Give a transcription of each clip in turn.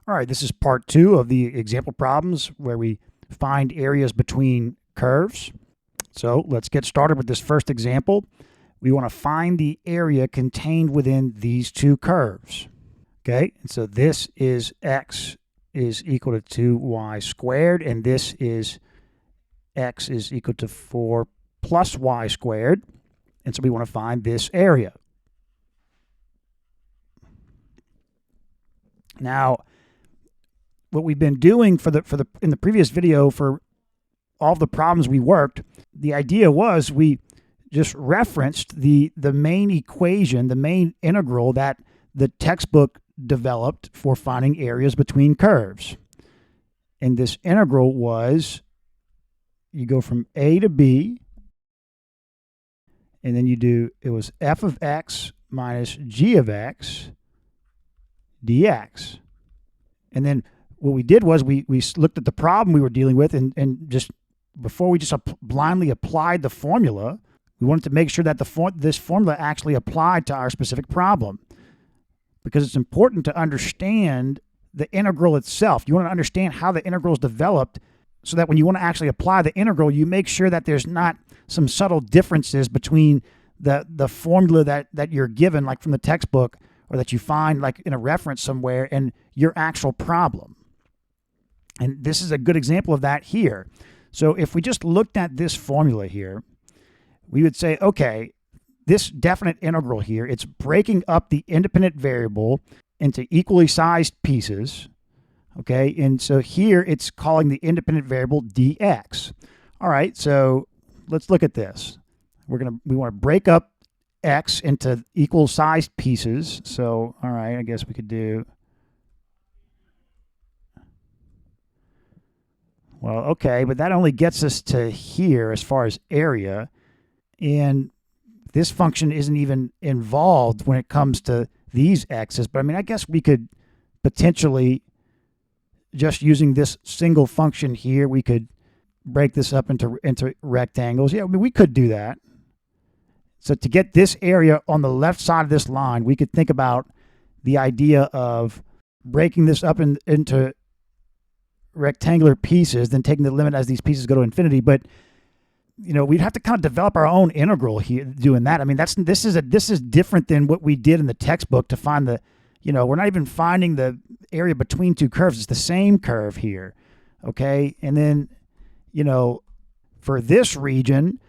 All right, this is part 2 of the example problems where we find areas between curves. So let's get started with this first example. We want to find the area contained within these two curves. Okay, and so this is x is equal to 2y squared, and this is x is equal to 4 plus y squared. And so we want to find this area. Now, what we've been doing in the previous video for all the problems we worked, the idea was we just referenced the main equation, the main integral that the textbook developed for finding areas between curves. And this integral was, you go from a to b, and then it was f of x minus g of x dx. And then what we did was we looked at the problem we were dealing with, and just before we just blindly applied the formula, we wanted to make sure that this formula actually applied to our specific problem, because it's important to understand the integral itself. You want to understand how the integral is developed, so that when you want to actually apply the integral, you make sure that there's not some subtle differences between the formula that you're given, like from the textbook, or that you find like in a reference somewhere, and your actual problem. And this is a good example of that here. So if we just looked at this formula here, we would say, okay, this definite integral here, it's breaking up the independent variable into equally sized pieces. Okay, and so here it's calling the independent variable dx. All right, so let's look at this. We want to break up x into equal sized pieces. So, all right, I guess we could do, well, okay, but that only gets us to here as far as area. And this function isn't even involved when it comes to these x's. But I mean, I guess we could potentially, just using this single function here, we could break this up into rectangles. Yeah, I mean, we could do that. So to get this area on the left side of this line, we could think about the idea of breaking this up into rectangular pieces, then taking the limit as these pieces go to infinity. But you know, we'd have to kind of develop our own integral here doing that. I mean, this is different than what we did in the textbook to find the, you know, we're not even finding the area between two curves. It's the same curve here. Okay, and then, you know, for this region,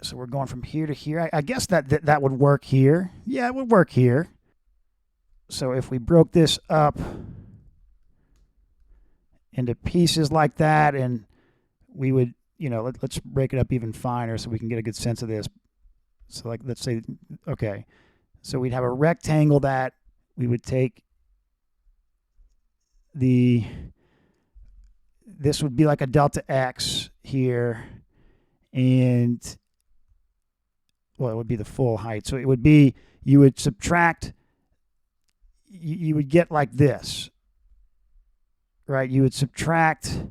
so we're going from here to here. I guess that would work here. Yeah, it would work here. So if we broke this up into pieces like that, and we would, you know, let's break it up even finer so we can get a good sense of this. So like, let's say, okay, so we'd have a rectangle that we would take this would be like a delta x here, and well, it would be the full height. So it would be, you would subtract, you would get like this, right? You would subtract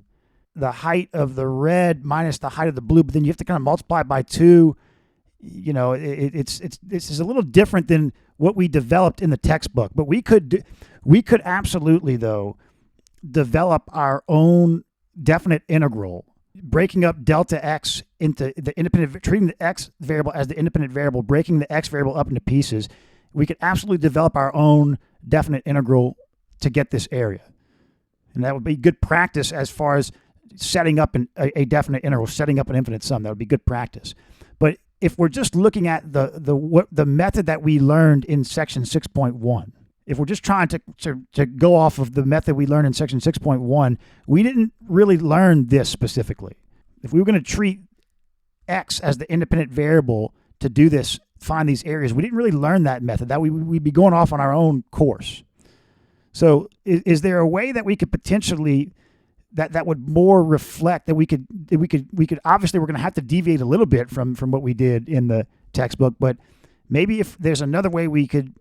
the height of the red minus the height of the blue, but then you have to kind of multiply by 2. You know, this is a little different than what we developed in the textbook, but we could absolutely, though, develop our own definite integral, breaking up delta x into the independent, treating the x variable as the independent variable, breaking the x variable up into pieces. We could absolutely develop our own definite integral to get this area. And that would be good practice as far as setting up a definite integral, setting up an infinite sum. That would be good practice. But if we're just looking at the method that we learned in section 6.1, if we're just trying to go off of the method we learned in section 6.1, we didn't really learn this specifically. If we were going to treat x as the independent variable to do this, find these areas, we didn't really learn that method. That we'd be going off on our own course. So is there a way that we could potentially, that would more reflect that we could obviously, we're going to have to deviate a little bit from what we did in the textbook, but maybe if there's another way we could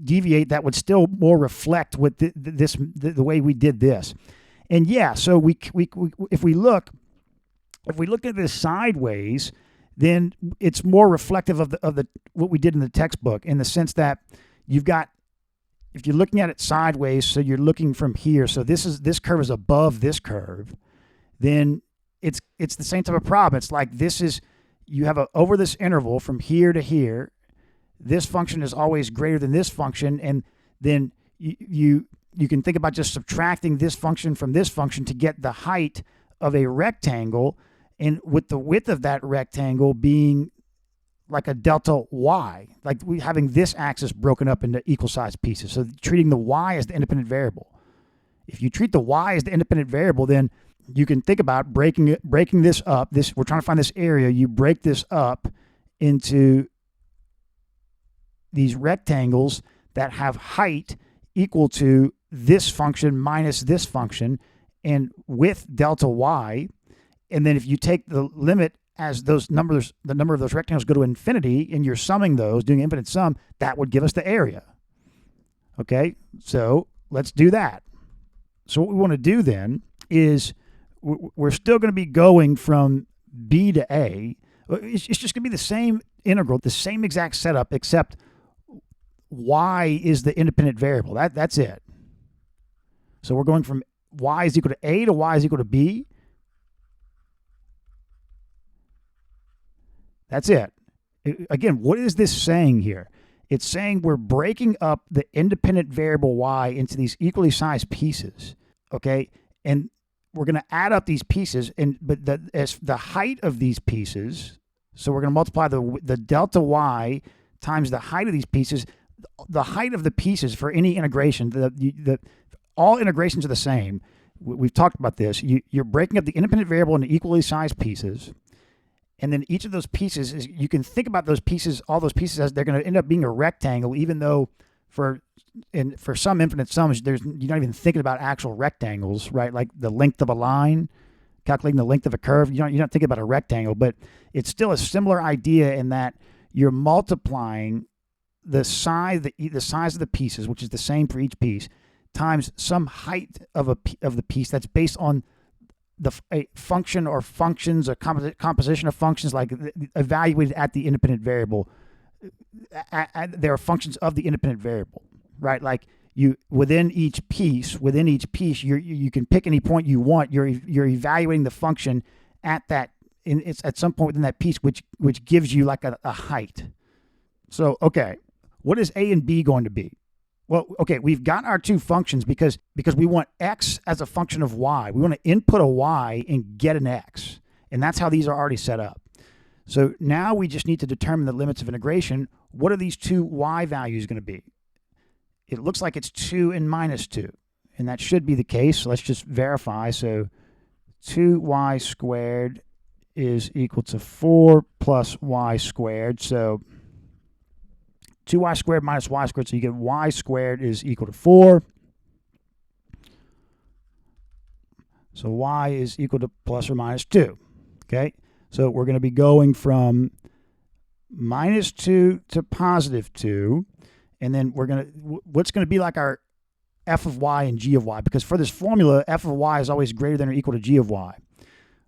deviate that would still more reflect what the way we did this. And yeah, so if we look at this sideways, then it's more reflective of the what we did in the textbook, in the sense that you've got if you're looking at it sideways, so you're looking from here, so this curve is above this curve, then it's the same type of problem. It's like you have over this interval from here to here, this function is always greater than this function, and then you can think about just subtracting this function from this function to get the height of a rectangle, and with the width of that rectangle being like a delta y, like we having this axis broken up into equal sized pieces. So treating the y as the independent variable. If you treat the y as the independent variable, then you can think about breaking this up. We're trying to find this area. You break this up into these rectangles that have height equal to this function minus this function, and with delta y. And then if you take the limit as those numbers, the number of those rectangles go to infinity, and you're summing those, doing infinite sum, that would give us the area. Okay, so let's do that. So what we want to do then is we're still going to be going from B to A. It's just going to be the same integral, the same exact setup, except y is the independent variable. That's it. So we're going from y is equal to A to y is equal to B. That's it. Again, what is this saying here? It's saying we're breaking up the independent variable y into these equally sized pieces, okay? And we're going to add up these pieces, but as the height of these pieces, so we're going to multiply the delta y times the height of these pieces. The height of the pieces for any integration, all integrations are the same. We've talked about this. You're breaking up the independent variable into equally sized pieces. And then each of those pieces you can think about those pieces, all those pieces, as they're going to end up being a rectangle, even though for some infinite sums, you're not even thinking about actual rectangles, right? Like the length of a line, calculating the length of a curve. You're not thinking about a rectangle, but it's still a similar idea in that you're multiplying the size of the pieces, which is the same for each piece, times some height of the piece that's based on a function or functions, a composition of functions, like evaluated at the independent variable. There are functions of the independent variable, right? Like within each piece, you can pick any point you want. You're evaluating the function at some point within that piece, which gives you like a height. So okay, what is A and B going to be? Well, okay, we've got our two functions because we want x as a function of y. We want to input a y and get an x. And that's how these are already set up. So now we just need to determine the limits of integration. What are these two y values going to be? It looks like it's 2 and minus 2. And that should be the case. So let's just verify. So 2y squared is equal to 4 plus y squared. So 2y squared minus y squared, so you get y squared is equal to 4. So y is equal to plus or minus 2. Okay, so we're going to be going from minus 2 to positive 2, and then what's going to be like our f of y and g of y, because for this formula, f of y is always greater than or equal to g of y.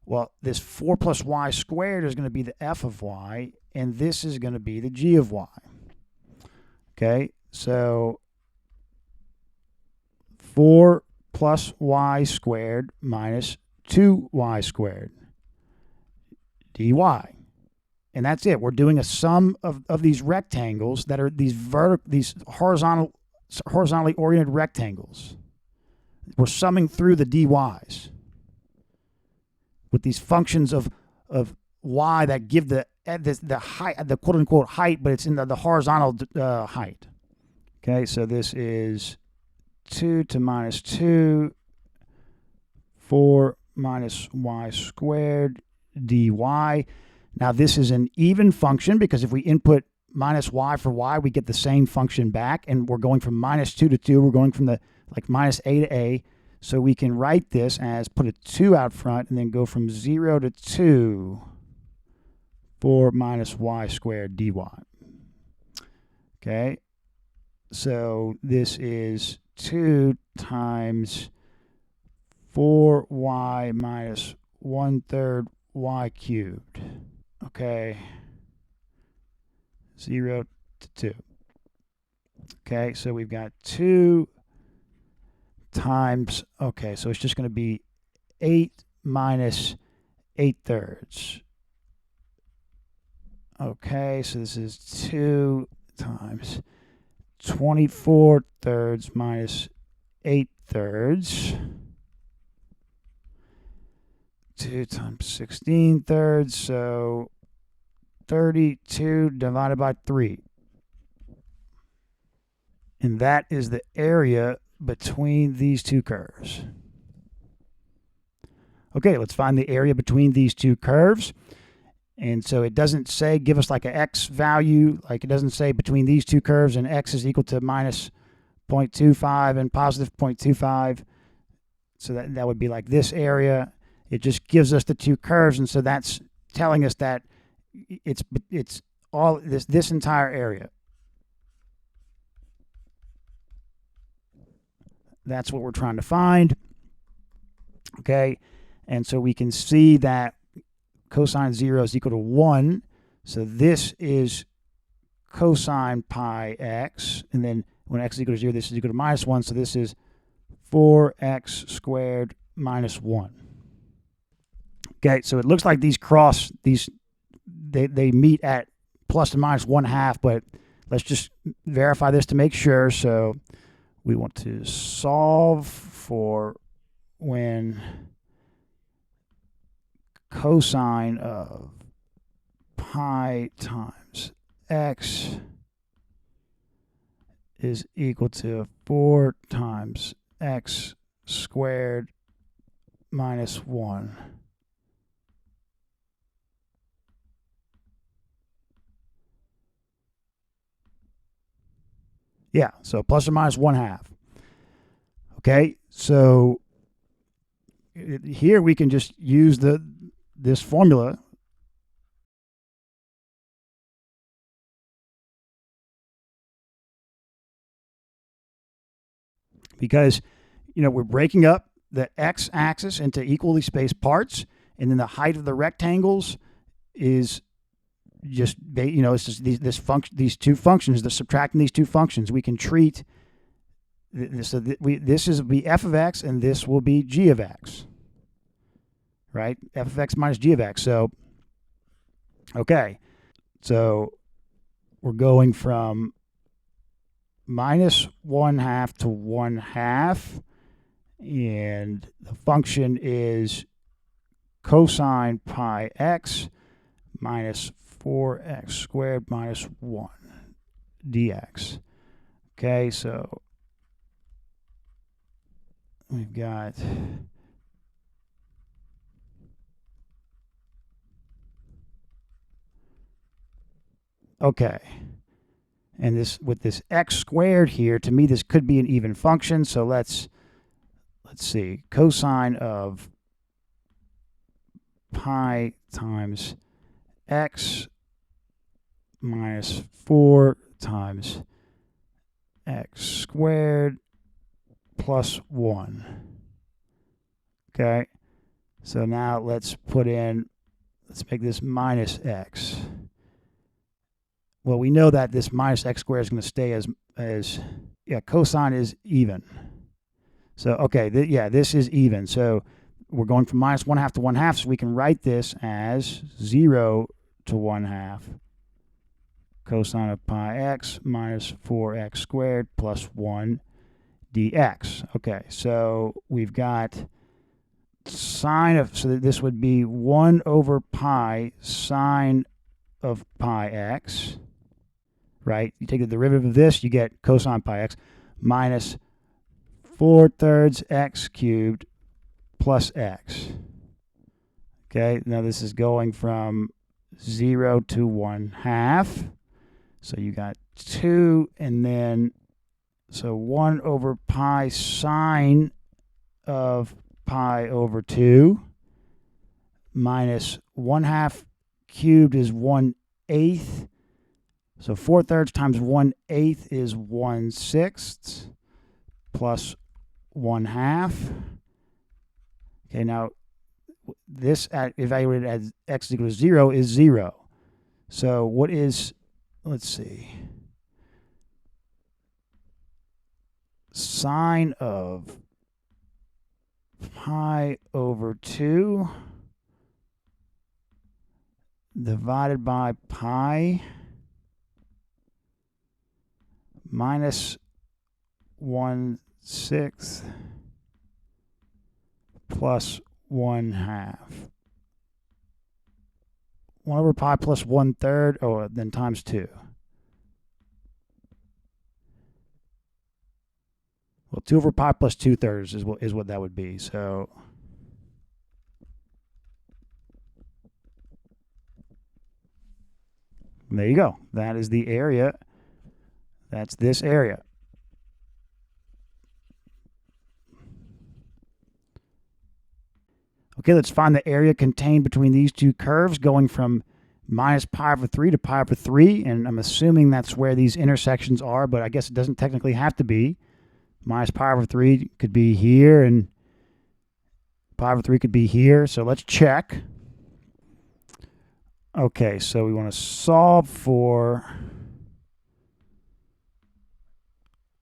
Well, this 4 plus y squared is going to be the f of y, and this is going to be the g of y. Okay, so 4 plus y squared minus 2y squared dy. And that's it. We're doing a sum of these rectangles that are these horizontally oriented rectangles. We're summing through the dy's with these functions of y that give the height, the quote unquote height, but it's in the horizontal height. Okay, so this is 2 to minus 2, 4 minus y squared dy. Now this is an even function because if we input minus y for y, we get the same function back, and we're going from minus 2 to 2. We're going from minus a to a. So we can write this as put a 2 out front and then go from 0 to 2. 4 minus y squared dy. Okay, so this is 2 times 4y minus 1/3 y cubed. Okay, 0 to 2. Okay, so we've got 2 times, okay, so it's just going to be 8 minus 8/3. Okay, so this is 2 times 24/3 minus 8/3. 2 times 16/3, so 32 divided by 3. And that is the area between these two curves. Okay, let's find the area between these two curves. And so it doesn't say, give us like an x value, like it doesn't say between these two curves and x is equal to minus 0.25 and positive 0.25. So that would be like this area. It just gives us the two curves, and so that's telling us that it's all this entire area. That's what we're trying to find. Okay, and so we can see that cosine 0 is equal to 1. So this is cosine pi x, and then when x is equal to 0, this is equal to minus 1. So this is 4x squared minus 1. Okay, so it looks like these they meet at plus and minus 1/2, but let's just verify this to make sure. So we want to solve for when cosine of pi times x is equal to 4 times x squared minus 1. Yeah, so plus or minus 1/2. Okay, so here we can just use this formula. Because, we're breaking up the x-axis into equally spaced parts, and then the height of the rectangles is just, it's just these two functions. The subtracting these two functions, we can treat this. So this is be f of x, and this will be g of x, right? F of x minus g of x. So, okay, so we're going from minus 1/2 to 1/2, and the function is cosine pi x minus 4x squared minus 1 dx. Okay, so we've got okay. And this with this x squared here, to me this could be an even function. So let's see. Cosine of pi times x minus 4 times x squared plus 1. Okay, so now let's make this minus x. Well, we know that this minus x squared is going to stay as cosine is even. So, okay, this is even. So we're going from minus 1/2 to 1/2, so we can write this as 0 to 1/2 cosine of pi x minus 4x squared plus 1 dx. Okay, so we've got sine of, so this would be 1 over pi sine of pi x, right? You take the derivative of this, you get cosine pi x minus 4/3 x cubed plus x. Okay, now this is going from 0 to 1/2. So you got 2, and then, so 1 over pi sine of pi over 2 minus 1/2 cubed is 1/8. So 4/3 times 1/8 is 1/6 plus 1/2. Okay, now this evaluated as x equals 0 is 0. So what is, let's see. sine of pi over 2 divided by pi minus 1/6 plus 1/2. 1 over pi plus 1/3, oh, then times 2. Well, 2 over pi plus 2/3 is what that would be. So there you go. That is the area. That's this area. Okay, let's find the area contained between these two curves going from minus pi over 3 to pi over 3. And I'm assuming that's where these intersections are, but I guess it doesn't technically have to be. Minus pi over 3 could be here, and pi over 3 could be here. So let's check. Okay, so we want to solve for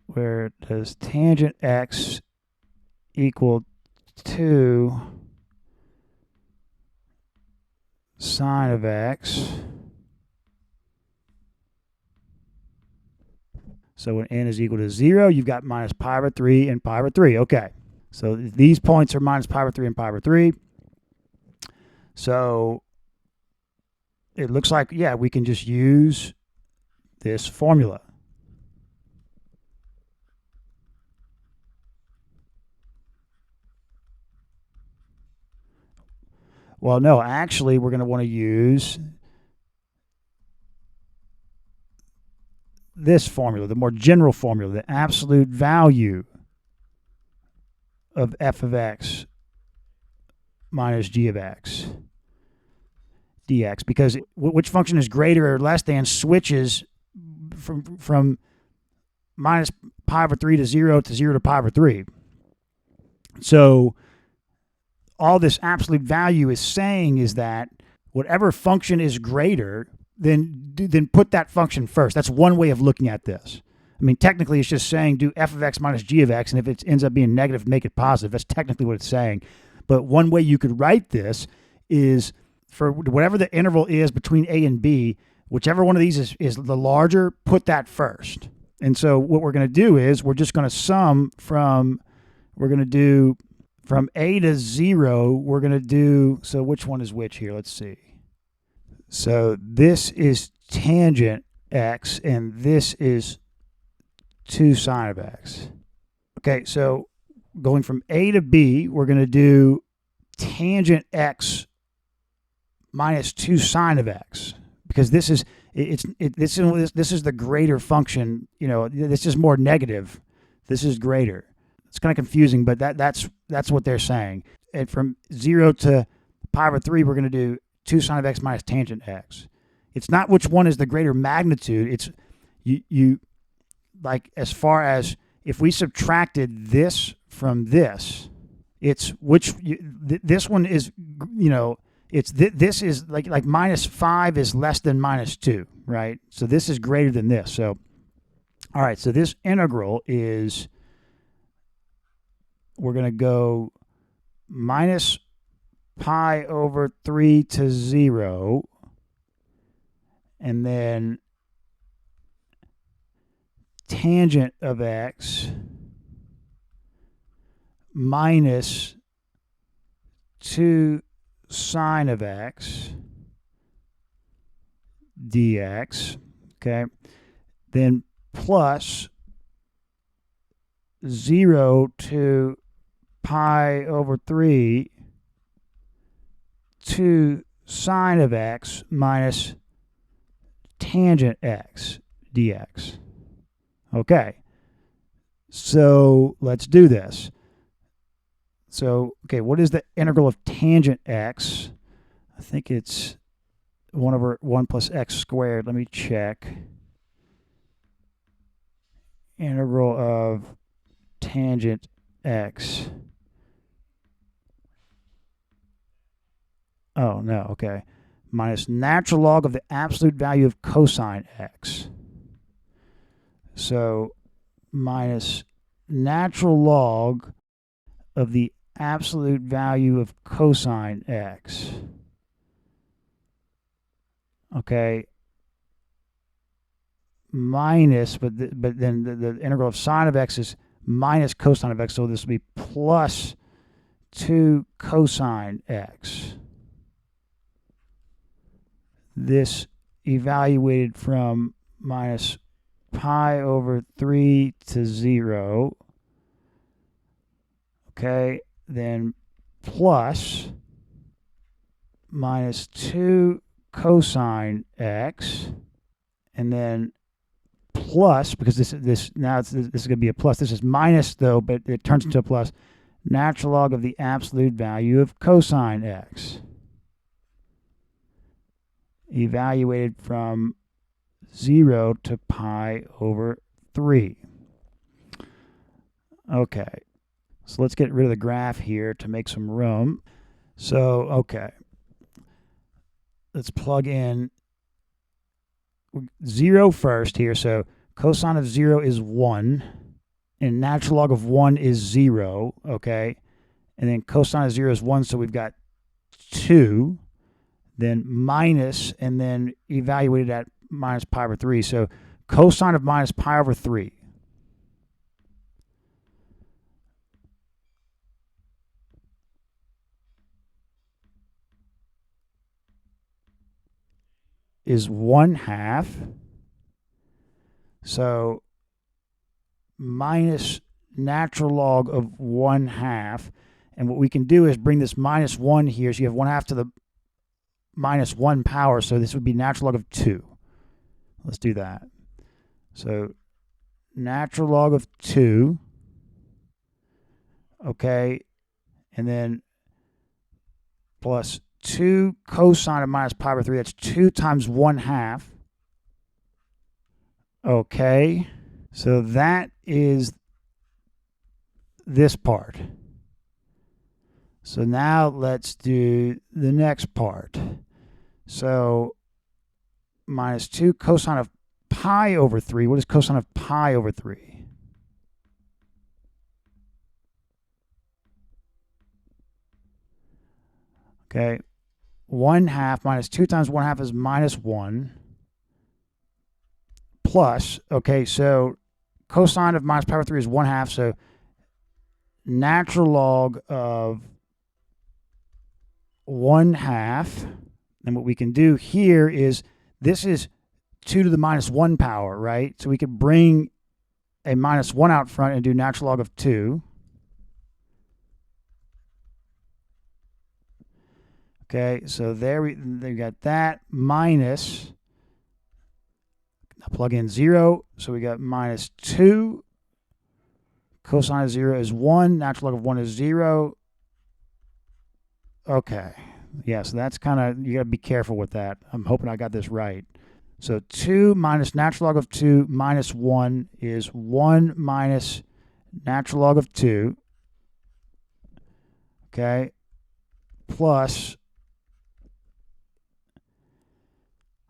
where does tangent x equal 2 sine of x. So when n is equal to 0, you've got minus pi over 3 and pi over 3. Okay, so these points are minus pi over 3 and pi over 3. So it looks like, yeah, we can just use this formula. Well, no, actually, we're going to want to use this formula, the more general formula, the absolute value of f of x minus g of x dx, because which function is greater or less than switches from minus pi over 3 to 0 to pi over 3. So all this absolute value is saying is that whatever function is greater, then put that function first. That's one way of looking at this. I mean, technically, it's just saying do f of x minus g of x, and if it ends up being negative, make it positive. That's technically what it's saying. But one way you could write this is for whatever the interval is between a and b, whichever one of these is the larger, put that first. And so what we're going to do is we're just going to sum from, we're going to do from a to 0, we're going to do, so which one is which here? Let's see. So this is tangent x, and this is 2 sine of x. Okay, so going from a to b, we're going to do tangent x minus 2 sine of x, because this is this is the greater function. You know, this is more negative. This is greater. It's kind of confusing, but that's what they're saying. And from 0 to pi over 3, we're going to do 2 sine of x minus tangent x. It's not which one is the greater magnitude. It's you like, as far as if we subtracted this from this, it's which this one is, you know, it's this is like minus 5 is less than minus 2, right? So this is greater than this. So all right, so this integral is, we're going to go minus pi over 3 to 0, and then tangent of x minus 2 sine of x dx, okay? Then plus 0 to pi over 3 2 sine of x minus tangent x dx. Okay, so let's do this. So, okay, what is the integral of tangent x? I think it's 1 over 1 plus x squared. Let me check. Integral of tangent x. Oh, no, okay. Minus natural log of the absolute value of cosine x. So minus natural log of the absolute value of cosine x. Okay, minus, but then the integral of sine of x is minus cosine of x, so this will be plus 2 cosine x. This evaluated from minus pi over 3 to 0. Okay, then plus minus 2 cosine x, and then plus, because this is going to be a plus. This is minus though, but it turns into a plus. Natural log of the absolute value of cosine x, evaluated from 0 to pi over 3. Okay, so let's get rid of the graph here to make some room. So, okay, let's plug in 0 first here. So cosine of 0 is 1, and natural log of 1 is 0, okay? And then cosine of 0 is 1, so we've got 2, then minus, and then evaluated at minus pi over 3. So cosine of minus pi over 3 is 1/2. So minus natural log of 1/2. And what we can do is bring this minus 1 here. So you have 1/2 to the minus 1 power. So this would be natural log of 2. Let's do that. So natural log of 2. Okay. And then plus 2 cosine of minus pi over 3. That's 2 times 1/2. Okay. So that is this part. So now let's do the next part. So minus 2 cosine of pi over 3. What is cosine of pi over 3? Okay. 1/2 minus 2 times 1/2 is minus 1. Plus, okay, so cosine of minus pi over 3 is 1/2. So natural log of 1/2. And what we can do here is, this is 2 to the minus 1 power, right? So we could bring a minus 1 out front and do natural log of 2. Okay, so there we got that, minus, now plug in 0, so we got minus 2, cosine of 0 is 1, natural log of 1 is 0. Okay, yeah, so that's kind of, you got to be careful with that. I'm hoping I got this right. So 2 minus natural log of 2 minus 1 is 1 minus natural log of 2, okay, plus,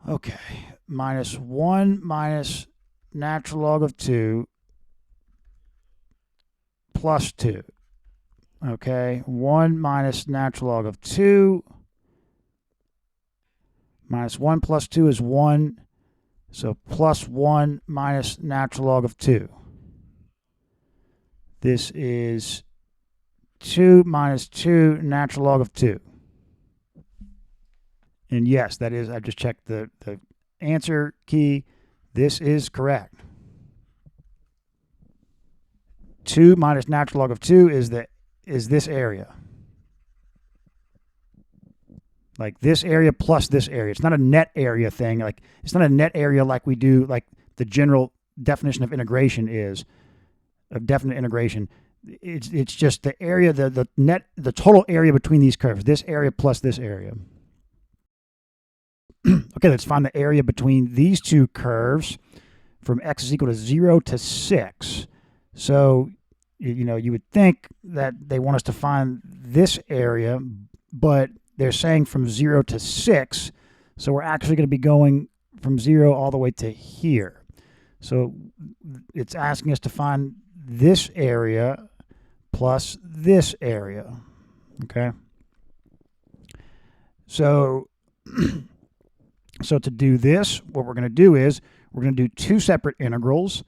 okay, minus 1 minus natural log of 2 plus 2. Okay, 1 minus natural log of 2 minus 1 plus 2 is 1. So plus 1 minus natural log of 2. This is 2 minus 2 natural log of 2. And yes, that is, I just checked the answer key. This is correct. 2 minus natural log of 2 is this area. Like this area plus this area. It's not a net area thing. Like it's not a net area like we do, like the general definition of integration is, of definite integration. It's just the area, the total area between these curves. This area plus this area. Okay, let's find the area between these two curves from x is equal to 0 to 6. So, you know, you would think that they want us to find this area, but they're saying from 0 to 6. So we're actually going to be going from 0 all the way to here. So it's asking us to find this area plus this area. Okay. So, so to do this, what we're going to do is we're going to do two separate integrals.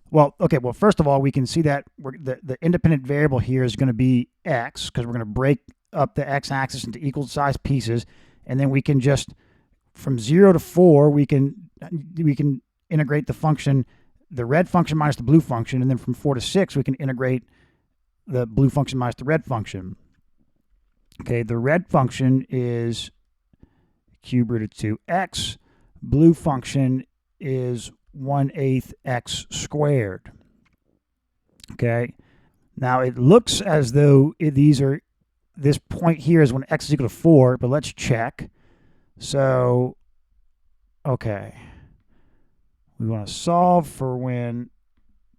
Well, okay, well, first of all, we can see that the independent variable here is going to be x, because we're going to break up the x-axis into equal size pieces, and then we can just, from 0 to 4, we can integrate the function, the red function minus the blue function, and then from 4 to 6, we can integrate the blue function minus the red function. Okay, the red function is cube root of 2x. Blue function is 1/8 x squared. Okay, now it looks as though this point here is when x is equal to 4, but let's check. So, okay, we want to solve for when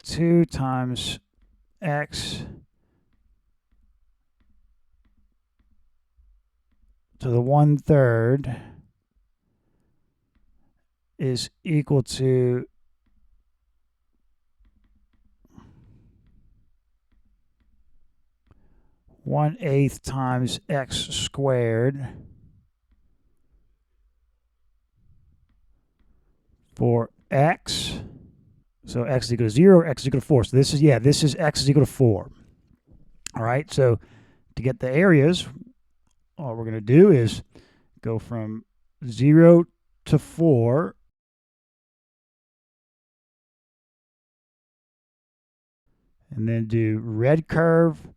2 times x to the 1/3 is equal to 1/8 times x squared for x. So x is equal to 0, x is equal to 4. So this is, yeah, this is x is equal to 4. All right, so to get the areas, all we're going to do is go from 0 to 4. And then do red curve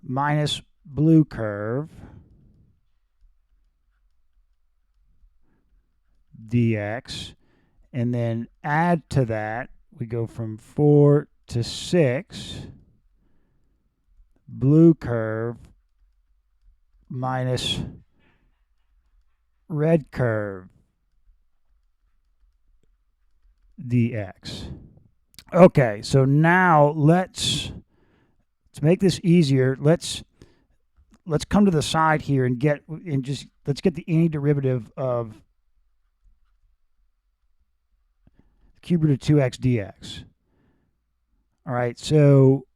minus blue curve dx. And then add to that, we go from 4 to 6, blue curve minus red curve dx. Okay, so now let's make this easier. Let's come to the side here and let's get the antiderivative of cube root of 2x dx. All right, so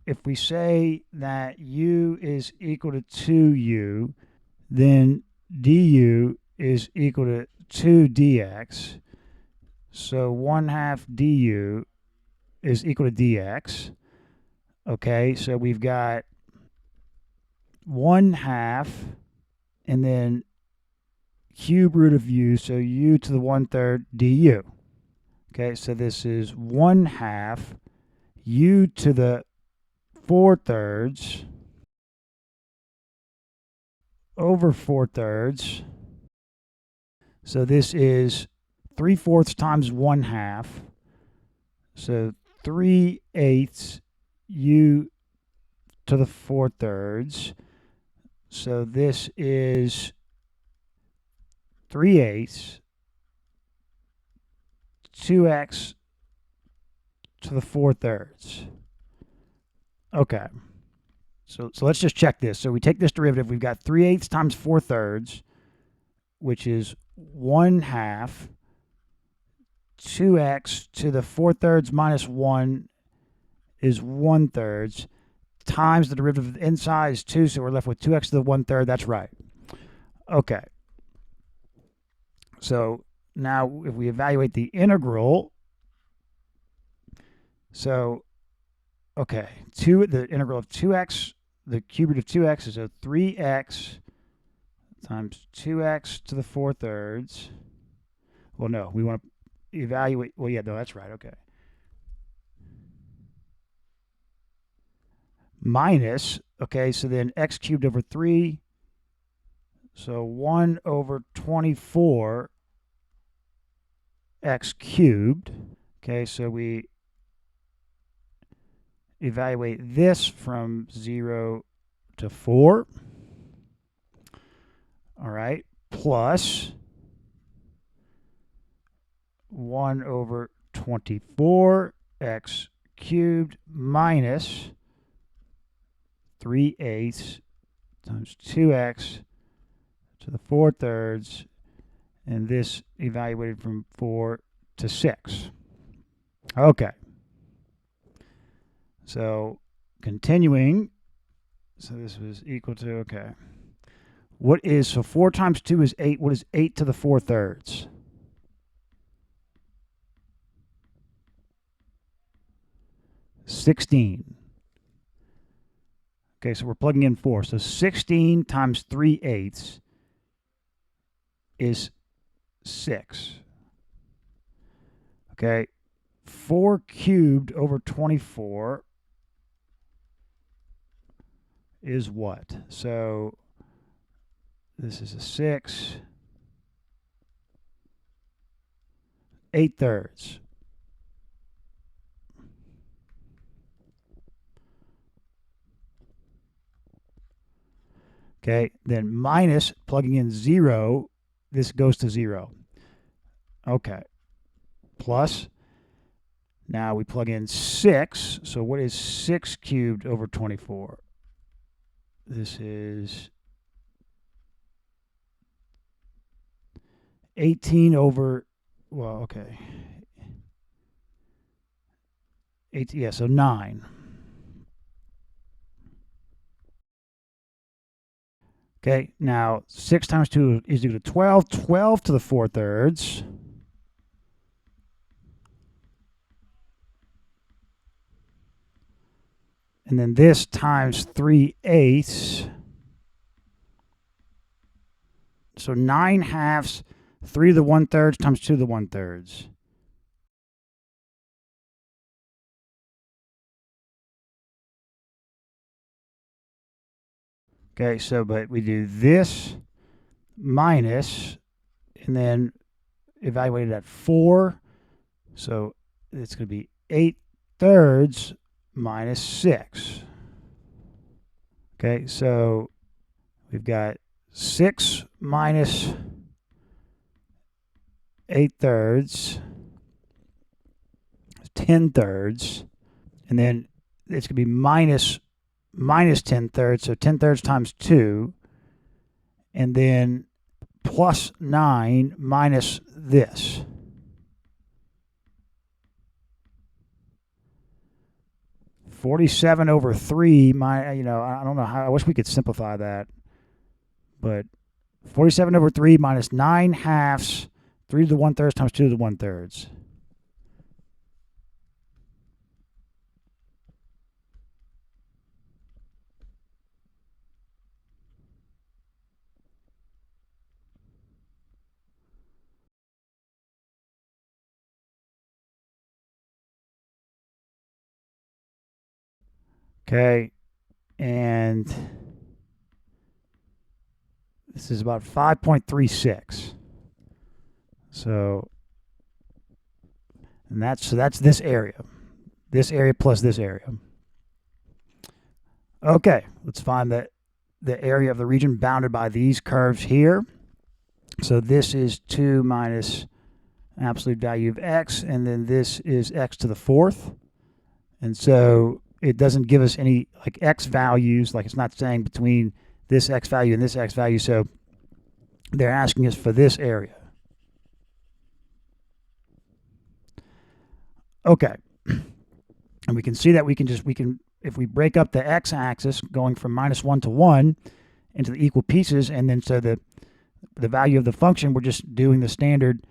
if we say that u is equal to 2u, then du is equal to 2 dx. So 1/2 du is equal to dx. Okay, so we've got 1/2 and then cube root of u, so u to the 1/3 du. Okay, so this is 1/2 u to the 4/3 over 4/3. So this is 3/4 times 1/2. So 3/8 u to the 4/3. So this is 3/8 2x to the 4/3. Okay. So let's just check this. So we take this derivative. We've got 3/8 times 4/3, which is 1/2 2x to the 4/3 minus 1 is 1/3 times the derivative of the inside is 2, so we're left with 2x to the 1/3. That's right. Okay. So now if we evaluate the integral, so, okay, the integral of 2x, the cube root of 2x is a 3x times 2x to the 4/3. Well, no, we want to evaluate, well, yeah, no, that's right, okay. Minus, okay, so then x cubed over 3, so 1 over 24 x cubed. Okay, so we evaluate this from 0 to 4. All right, plus 1 over 24 x cubed minus 3/8 times 2x to the 4/3, and this evaluated from 4 to 6. Okay. So continuing, so this was equal to, okay. What is, so 4 times 2 is 8. What is 8 to the 4/3? 16. Okay, so we're plugging in 4. So 16 times 3/8 is 6. Okay, 4 cubed over 24 is what? So this is a 6. 8/3. Okay, then minus, plugging in 0, this goes to 0. Okay, plus, now we plug in 6. So what is 6 cubed over 24? This is 18 over, well, okay. 8, yeah, so 9. Okay, now 6 times 2 is equal to 12. 12 to the 4/3. And then this times 3/8. So 9/2, 3 to the 1/3 times 2 to the 1/3. Okay, so but we do this minus, and then evaluate it at 4. So it's going to be 8/3 minus 6. Okay, so we've got 6 minus 8/3, 10/3, and then it's going to be minus 10/3, so 10/3 times 2, and then plus 9 minus this. (47/3). I don't know how. I wish we could simplify that, but 47/3 minus 9/2, 3 to the 1/3 times 2 to the 1/3. Okay, and this is about 5.36. So, and that's this area. This area plus this area. Okay, let's find the area of the region bounded by these curves here. So this is 2 minus absolute value of x, and then this is x to the 4th. And so it doesn't give us any like x values, like it's not saying between this x value and this x value. So they're asking us for this area. Okay. And we can see that we can, if we break up the x-axis going from -1 to 1 into the equal pieces, and then so the value of the function, we're just doing the standard,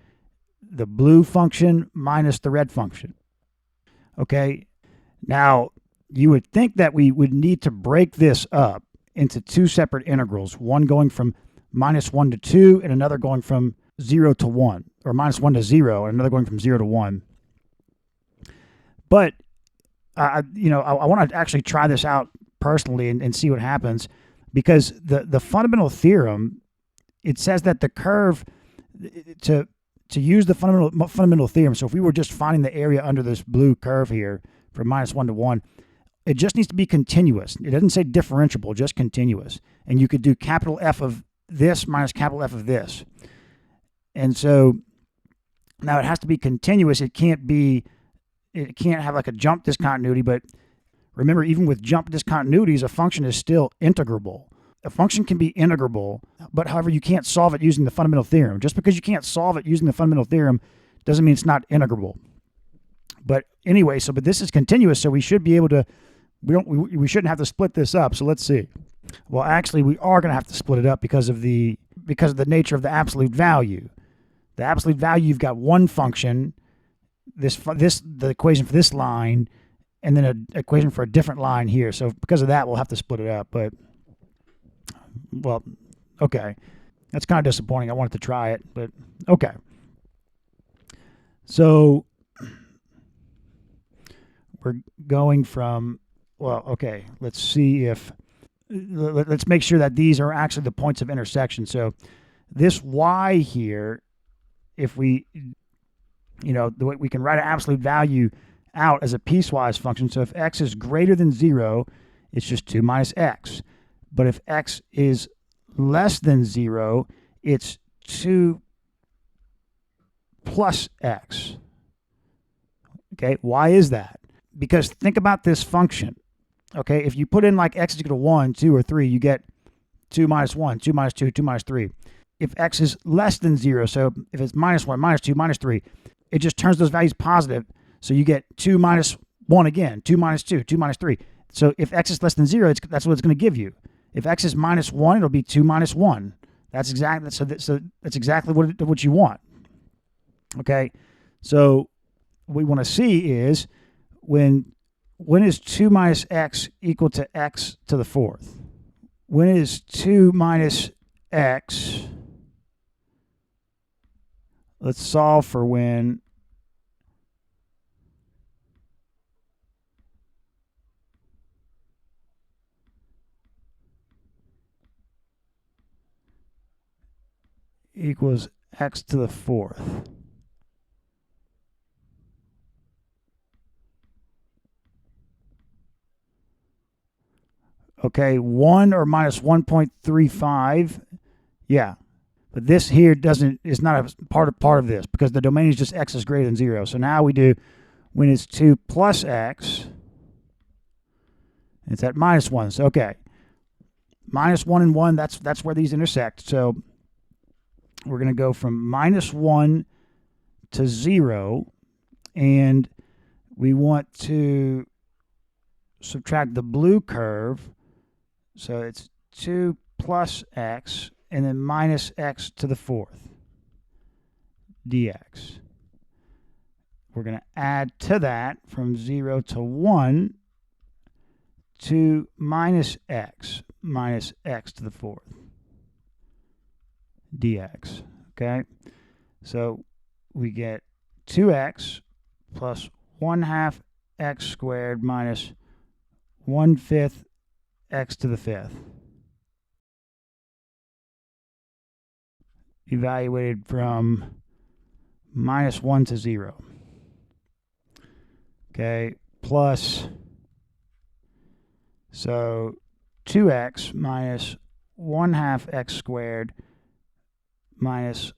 the blue function minus the red function. Okay. Now, you would think that we would need to break this up into 2 separate integrals, one going from -1 to 2 and another going from 0 to 1, or -1 to 0 and another going from 0 to 1. But I want to actually try this out personally and see what happens, because the fundamental theorem, it says that the curve, to use the fundamental theorem, so if we were just finding the area under this blue curve here from -1 to 1, it just needs to be continuous. It doesn't say differentiable, just continuous. And you could do capital F of this minus capital F of this. And so now it has to be continuous. It can't have like a jump discontinuity, but remember, even with jump discontinuities, a function is still integrable. A function can be integrable, but however, you can't solve it using the fundamental theorem. Just because you can't solve it using the fundamental theorem doesn't mean it's not integrable. But anyway, but this is continuous, so we should be able to, we shouldn't have to split this up. So let's see. Well, actually, we are going to have to split it up because of the nature of the absolute value. The absolute value, you've got one function, the equation for this line, and then an equation for a different line here. So because of that, we'll have to split it up. But, well, okay. That's kind of disappointing. I wanted to try it, but okay. So we're going from, well, okay, let's see if, let's make sure that these are actually the points of intersection. So this y here, if we, the way we can write an absolute value out as a piecewise function. So if x is greater than 0, it's just 2 minus x. But if x is less than 0, it's 2 plus x. Okay, why is that? Because think about this function. Okay, if you put in like x is equal to 1, 2, or 3, you get 2 minus 1, 2 minus 2, 2 minus 3. If x is less than 0, so if it's minus 1, minus 2, minus 3, it just turns those values positive. So you get 2 minus 1 again, 2 minus 2, 2 minus 3. So if x is less than 0, that's what it's going to give you. If x is minus 1, it'll be 2 minus 1. That's exactly that's exactly what you want. Okay, so what we want to see is when is 2 minus x equal to x to the fourth? When is 2 minus x? Let's solve for when equals x to the fourth. Okay, 1 or minus 1.35. Yeah. But this here is not a part of this because the domain is just x is greater than 0. So now we do when it's 2 plus x, it's at minus 1. So okay. Minus 1 and 1, that's where these intersect. So we're going to go from minus 1 to 0, and we want to subtract the blue curve. So it's 2 plus x and then minus x to the fourth dx. We're going to add to that from 0 to 1 to minus x to the fourth dx. Okay, so we get 2x plus 1/2 x squared minus 1/5 x to the fifth, evaluated from minus 1 to 0. Okay, plus, so 2x minus 1/2 x squared minus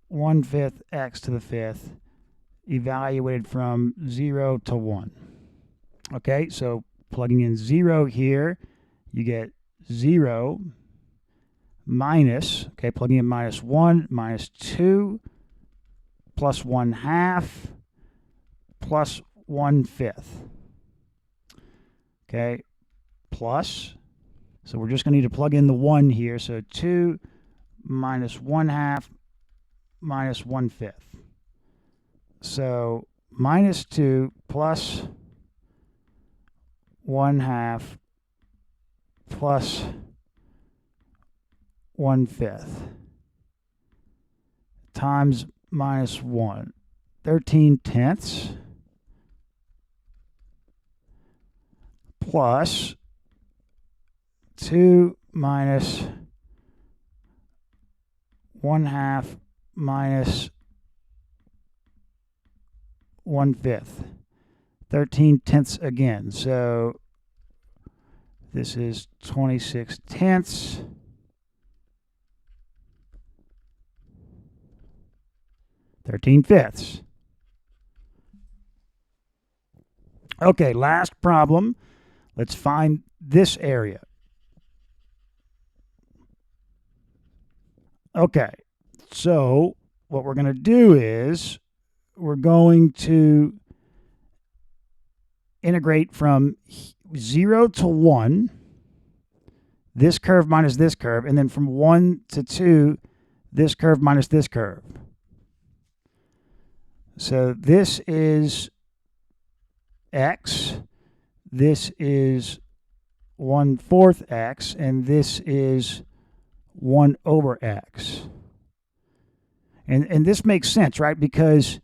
1/5 x to the fifth, evaluated from 0 to 1. Okay, so plugging in 0 here, you get 0 minus, okay, plugging in minus 1, minus 2, plus 1/2, plus 1/5. Okay, plus, so we're just going to need to plug in the 1 here. So 2 minus 1/2 minus 1/5. So minus 2 plus 1/2 plus 1/5 times minus 1. 13/10 plus 2 minus 1/2 minus 1/5. 13/10 again. So this is 26/10. 13/5. Okay, last problem. Let's find this area. Okay, so what we're going to do is we're going to integrate from 0 to 1, this curve minus this curve, and then from 1 to 2, this curve minus this curve. So this is x, this is 1/4 x, and this is 1 over x. And this makes sense, right? Because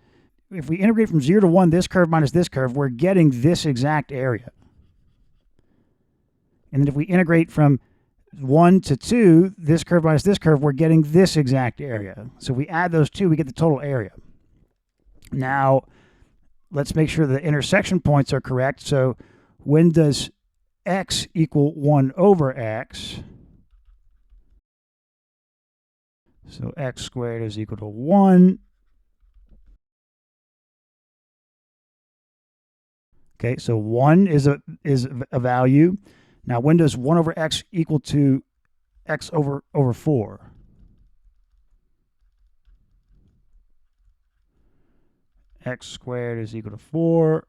if we integrate from 0 to 1, this curve minus this curve, we're getting this exact area. And then if we integrate from 1 to 2, this curve minus this curve, we're getting this exact area. So if we add those two, we get the total area. Now, let's make sure the intersection points are correct. So when does x equal 1 over x? So x squared is equal to 1. Okay, so 1 is a value. Now, when does 1 over x equal to x over 4? X squared is equal to 4.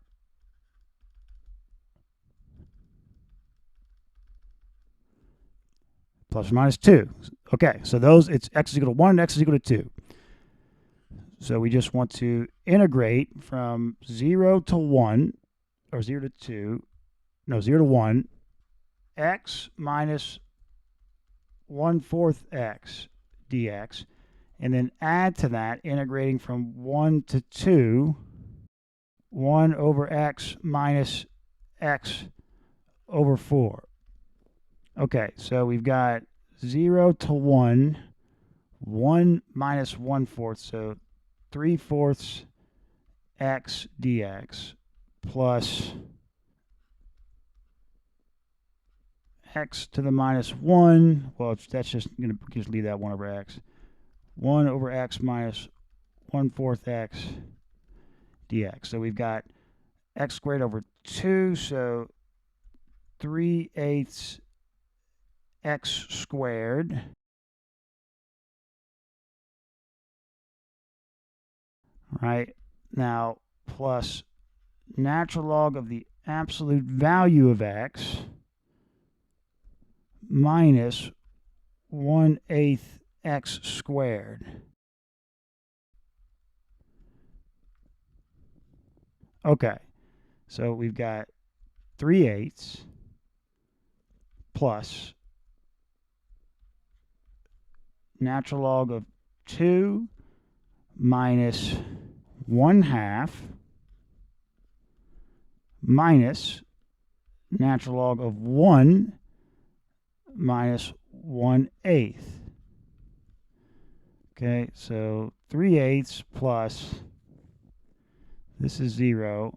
Plus or minus 2. Okay, so those, it's x is equal to 1 and x is equal to 2. So we just want to integrate from 0 to 1, or 0 to 2, no, 0 to 1, x minus 1/4 x dx, and then add to that, integrating from 1 to 2, 1 over x minus x over 4. Okay, so we've got 0 to 1, 1 minus 1/4, so 3/4 x dx plus x to the minus 1. Well, that's just going to just leave that 1 over x. 1 over x minus 1/4 x dx. So we've got x squared over 2, so 3/8 x squared. All right, now plus natural log of the absolute value of x minus 1/8 x squared. Okay, so we've got 3/8 plus natural log of 2 minus 1/2 minus natural log of 1 minus 1/8. Okay, so 3/8 plus, this is 0,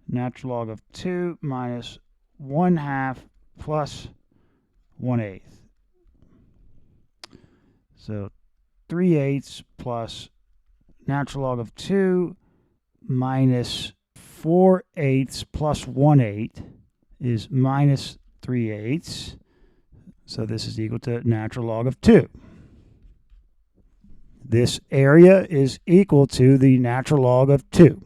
natural log of 2 minus 1/2 plus 1/8. So 3/8 plus natural log of 2 minus 4/8 plus 1/8 is minus 3/8. So this is equal to natural log of 2. This area is equal to the natural log of 2.